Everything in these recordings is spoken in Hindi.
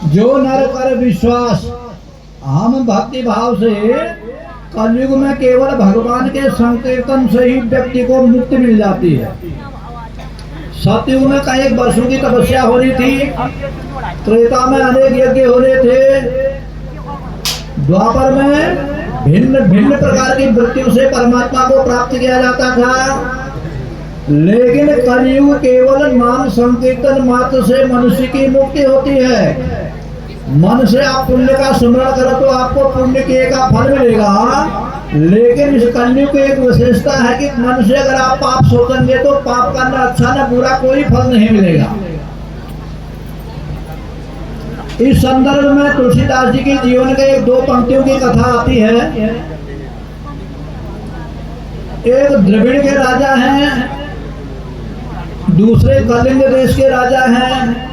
जो नर कर विश्वास हम भक्ति भाव से कलयुग में केवल भगवान के संकीर्तन से ही व्यक्ति को मुक्ति मिल जाती है। सतयुग में कई वर्षों की तपस्या हो रही थी, त्रेता में अनेक यज्ञ हो रहे थे, द्वापर में भिन्न भिन्न प्रकार की वृत्तियों से परमात्मा को प्राप्त किया जाता था। लेकिन कलयुग केवल नाम संकीर्तन मात्र से मनुष्य की मुक्ति होती है। मन से आप पुण्य का स्मरण करो तो आपको पुण्य के का फल मिलेगा। लेकिन इस कलयुग की एक विशेषता है कि मन से अगर आप पाप सोचेंगे तो पाप का न अच्छा न बुरा कोई फल नहीं मिलेगा। इस संदर्भ में तुलसीदास जी के जीवन के एक दो पंक्तियों की कथा आती है। एक द्रविड़ के राजा हैं, दूसरे कलिंग देश के राजा हैं।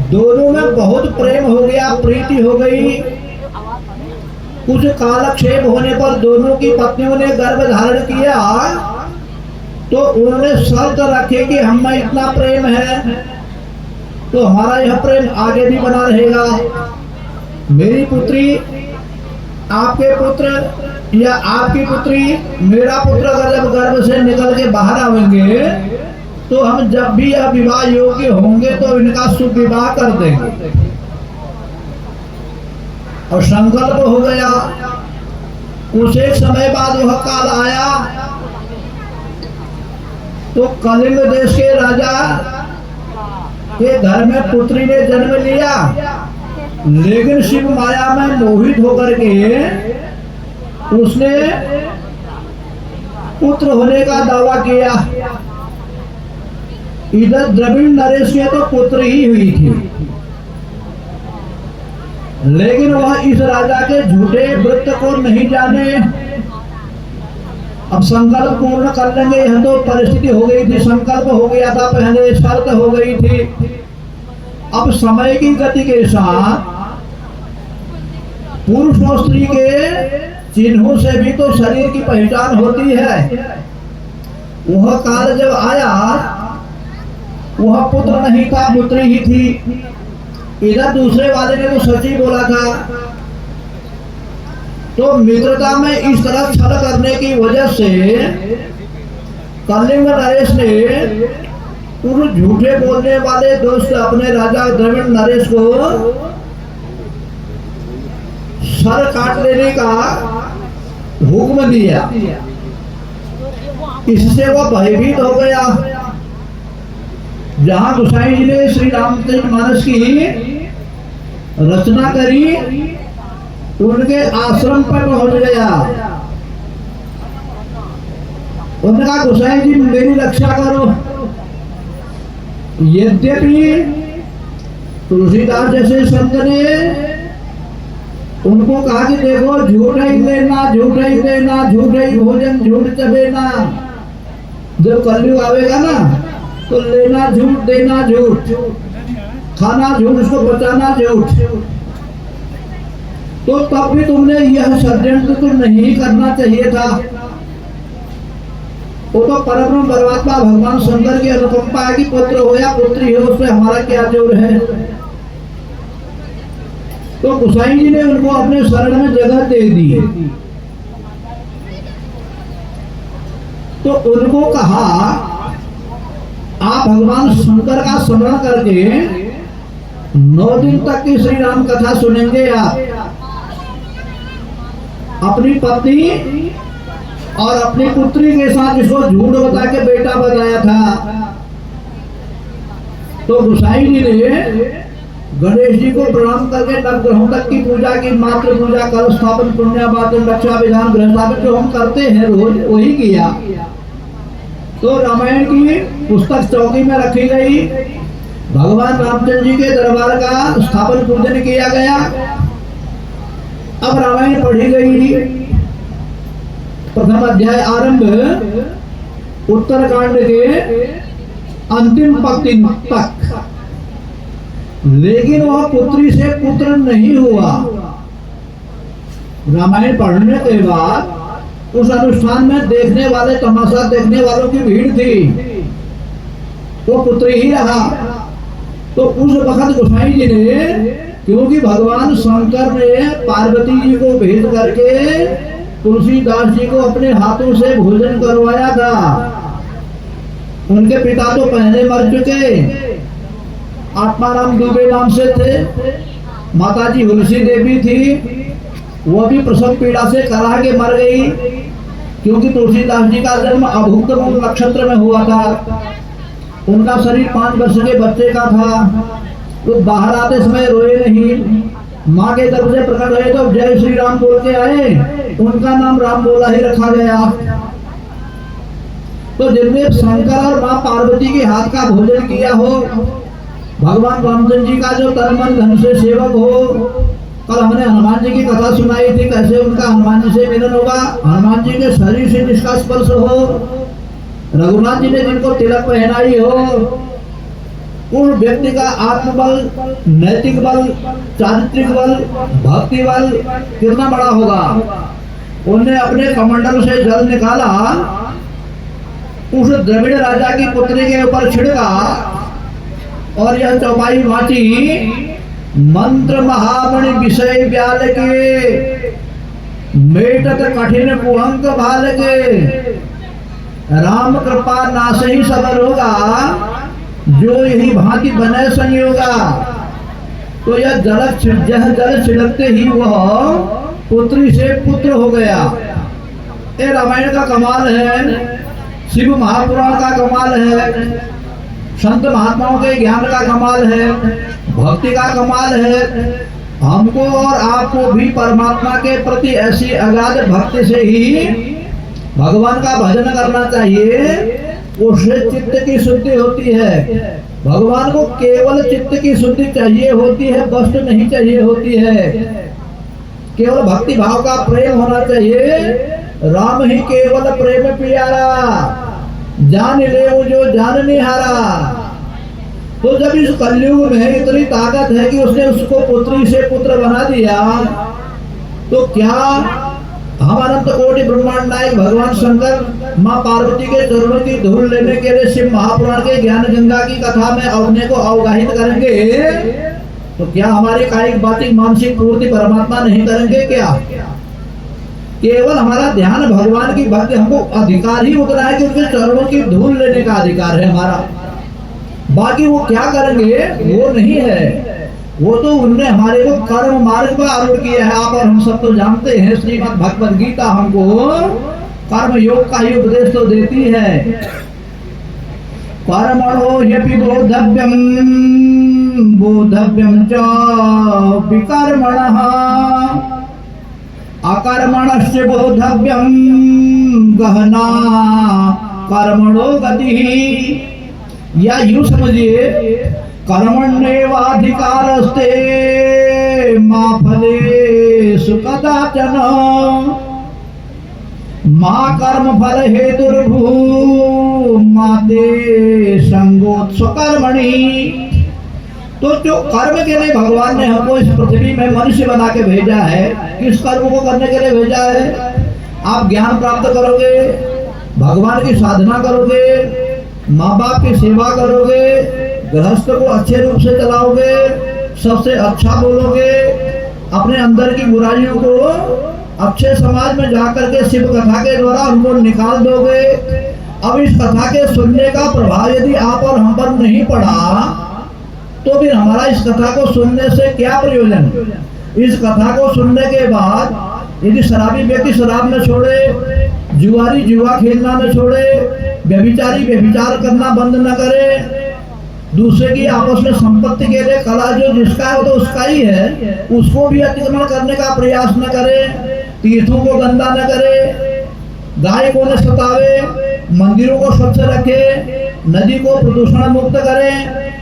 दोनों में बहुत प्रेम हो गया, प्रीति हो गई। कुछ कालक्षेप होने पर दोनों की पत्नियों ने गर्भ धारण किया तो उन्होंने शर्त रखी कि हमें इतना प्रेम है तो हमारा यह प्रेम आगे भी बना रहेगा। मेरी पुत्री आपके पुत्र या आपकी पुत्री मेरा पुत्र अगर जब गर्भ से निकल के बाहर आवेंगे तो हम जब भी यह विवाह योग्य होंगे तो इनका शुभ विवाह कर देंगे। और संकल्प हो गया। कुछ एक समय बाद वह काल आया तो कलिंग देश के राजा के घर में पुत्री ने जन्म लिया। लेकिन शिव माया में मोहित होकर के उसने पुत्र होने का दावा किया। इधर द्रविड़ नरेश के तो पुत्र ही हुई थी, लेकिन वह इस राजा के झूठे व्रत को नहीं जाने। अब संकल्प पूर्ण कर लेंगे, यह तो परिस्थिति हो गई थी, संकल्प हो गया था, पहले शर्त हो गई थी। अब समय की गति के साथ पुरुष और स्त्री के चिन्हों से भी तो शरीर की पहचान होती है। वह काल जब आया वह पुत्र नहीं था, पुत्री ही थी। इधर दूसरे वाले ने तो सच ही बोला था। तो मित्रता में इस तरह छल करने की वजह से कलिंग नरेश ने उन झूठे बोलने वाले दोस्त अपने राजा द्रविड़ नरेश को सर काट लेने का हुक्म दिया। इससे वह भयभीत हो गया। जहां गोसाई जी ने श्री रामचरितमानस की रचना करी उनके आश्रम पर पहुंच गया। उनका गोसाई जी मेरी रक्षा करो। यद्यपि तुलसीदास जैसे संत ने उनको कहा कि देखो झूठ ही लेना, झूठ ही देना, झूठ ही भोजन, झूठ चबेना। जब कलयुग आवेगा ना तो लेना झूठ, देना झूठ, खाना झूठ, उसको बचाना झूठ। तो तब भी तुमने यह षड्यंत्र तो नहीं करना चाहिए था। वो तो परब्रह्म परमात्मा भगवान शंकर की अनुकंपा है कि पुत्र हो या पुत्री हो, उसमें हमारा क्या जोर है। तो गोसाई जी ने उनको अपने शरण में जगह दे दी। तो उनको कहा आप भगवान शंकर का स्मरण करके 9 दिन तक की श्री राम कथा सुनेंगे। आप अपनी पत्नी और अपनी पुत्री के साथ जिसको झूठ बता के बेटा बताया था। तो गोसाई जी ने गणेश जी को प्रणाम करके नवग्रहों तक की पूजा की, मातृ पूजा, कलश स्थापन, पुण्यावाचन, रक्षा विधान, गृह स्थापन जो हम करते हैं रोज वही किया। तो रामायण की पुस्तक चौकी में रखी गई। भगवान रामचंद्र जी के दरबार का स्थापन पूजन किया गया। अब रामायण पढ़ी गई। प्रथम अध्याय आरंभ उत्तरकांड के अंतिम पंक्ति तक। लेकिन वह पुत्री से पुत्र नहीं हुआ। रामायण पढ़ने के बाद उस अनुष्ठान में देखने वाले, तमाशा देखने वालों की भीड़ थी। वो पुत्र ही रहा। तो उस वक्त गोसाई जी ने, क्योंकि भगवान शंकर ने पार्वती जी को भेज करके तुलसीदास जी को अपने हाथों से भोजन करवाया था। उनके पिता तो पहले मर चुके, आत्माराम दुबे नाम से थे। माताजी हुलसी देवी थी, वो भी प्रसव पीड़ा से करा के मर गई, क्योंकि तुलसीदास जी का जन्म अभुक्त नक्षत्र में हुआ था। उनका शरीर 5 वर्ष के बच्चे का था, तो बाहर आते समय रोए नहीं, माँ के तरफ से प्रकट हुए तो जय श्री राम बोल के आए, उनका नाम राम बोला ही रखा गया। तो जिनने शंकर और माँ पार्वती के हाथ का भोजन किया हो, भगवान रामचंद्र जी का जो तन मन धन से सेवक हो, कल हमने हनुमान जी की कथा सुनाई थी, कैसे उनका हनुमान जी से मिलन होगा, हनुमान जी के शरीर से जिसका स्पर्श हो, रघुनाथ जी ने जिनको तिलक पहनाई हो, उन व्यक्ति का आत्मबल, नैतिक बल, चारित्रिक बल, भक्ति बल कितना बड़ा होगा। उन्हें अपने कमंडल से जल निकाला, उस द्रविड़ राजा की पुत्री के ऊपर छिड़का, और यह चौपाई वाची मंत्र महामणि विषय व्याल के, मेटत कठिन कुहंक भाल के, राम कृपा नासही सब रोगा, जो यही भांति बने संयोगा। तो यह जल छिड़कते ही वह पुत्री से पुत्र हो गया। ये रामायण का कमाल है, शिव महापुराण का कमाल है, संत महात्माओं के ज्ञान का कमाल है, भक्ति का कमाल है। हमको और आपको भी परमात्मा के प्रति ऐसी अगाध भक्ति से ही भगवान का भजन करना चाहिए, उससे चित्त की शुद्धि होती है। भगवान को केवल चित्त की शुद्धि चाहिए होती है, वस्तु नहीं चाहिए होती है। केवल भक्ति भाव का प्रेम होना चाहिए। राम ही केवल प्रेम प्यारा, जान ले वो जो जान निहारा। तो जब इस कलयुग में इतनी ताकत है कि उसने उसको पुत्री से पुत्र बना दिया, तो क्या हम अनंत कोटि ब्रह्मांड नायक भगवान शंकर माँ पार्वती के चरणों की धूल लेने के लिए शिव महापुराण के ज्ञान गंगा की कथा में अपने को अवगाहित करेंगे, तो क्या हमारी कायिक बातिक मानसिक पूर्ति परमात्मा नहीं करेंगे क्या? केवल हमारा ध्यान भगवान की भक्ति, हमको अधिकार ही उतना है कि उनके चरणों की धूल लेने का अधिकार है हमारा। बाकी वो क्या करेंगे वो नहीं है, वो तो उनने हमारे को कर्म मार्ग पर आरूढ़ किया है। आप और हम सब तो जानते हैं, श्रीमद् भगवद गीता हमको कर्म योग का ही उपदेश तो देती है। कर्मणो ह्यपि बोधव्यम बोधव्यम च विकर्मणः, अकर्मणस्य बोधव्यम गहना कर्मणो गतिः। या यूं समझिए, कर्मण्येवाधिकारस्ते मा फलेषु कदाचन, मा कर्म फल हेतुर्भू मा ते संगोत्स्वकर्मणि। तो जो कर्म के लिए भगवान ने हमको इस पृथ्वी में मनुष्य बना के भेजा है, किस कर्म को करने के लिए भेजा है? आप ज्ञान प्राप्त करोगे, भगवान की साधना करोगे, माँ बाप की सेवा करोगे, गृहस्थ को अच्छे रूप से चलाओगे, सबसे अच्छा बोलोगे, अपने अंदर की बुराइयों को अच्छे समाज में जाकर के शिव कथा के द्वारा उनको निकाल दोगे। अब इस कथा के सुनने का प्रभाव यदि आप और हम पर नहीं पड़ा, तो फिर हमारा इस कथा को सुनने से क्या प्रयोजन? इस कथा को सुनने के बाद यदि शराबी व्यक्ति शराब न छोड़े, जुआरी जुआ खेलना न छोड़े, व्यभिचारी व्यभिचार करना बंद न करे, दूसरे की आपस में संपत्ति के लिए कला जो जिसका है तो उसका ही है, उसको भी अतिक्रमण करने का प्रयास न करे, तीर्थों को गंदा न करे, गाय को न सतावे, मंदिरों को स्वच्छ रखे, नदी को प्रदूषण मुक्त करे,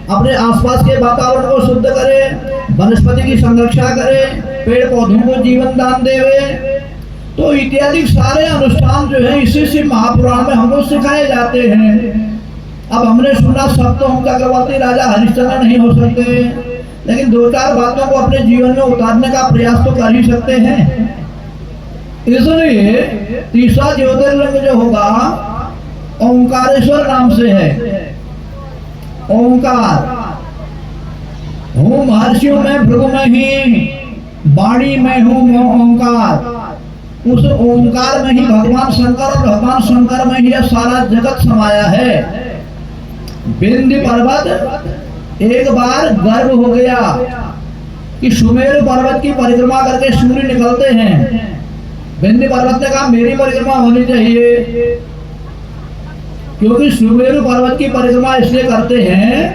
अपने आसपास के वातावरण को शुद्ध करे, वनस्पति की संरक्षा करे, पेड़ पौधों को जीवन दान देवे। तो इत्यादि सारे अनुष्ठान जो है इसी से महापुराण में हमको सिखाए जाते हैं। अब हमने सुना सब तो हम चक्रवर्ती राजा हरिश्चंद्र नहीं हो सकते, लेकिन 2-4 बातों को अपने जीवन में उतारने का प्रयास तो कर ही सकते हैं। इसलिए तीसरा ज्योतिर्लिंग जो होगा ओंकारेश्वर नाम से है। ओंकार हूँ महर्षियों में भृगु में ही, वाणी में हूँ मैं ओंकार। उस ओंकार में ही भगवान शंकर और भगवान शंकर में ही यह सारा जगत समाया है। विंध्य पर्वत एक बार गर्व हो गया कि सुमेरु पर्वत की परिक्रमा करके सूर्य निकलते हैं। विंध्य पर्वत ने कहा मेरी परिक्रमा होनी चाहिए, क्योंकि सुमेरु पर्वत की परिक्रमा इसलिए करते हैं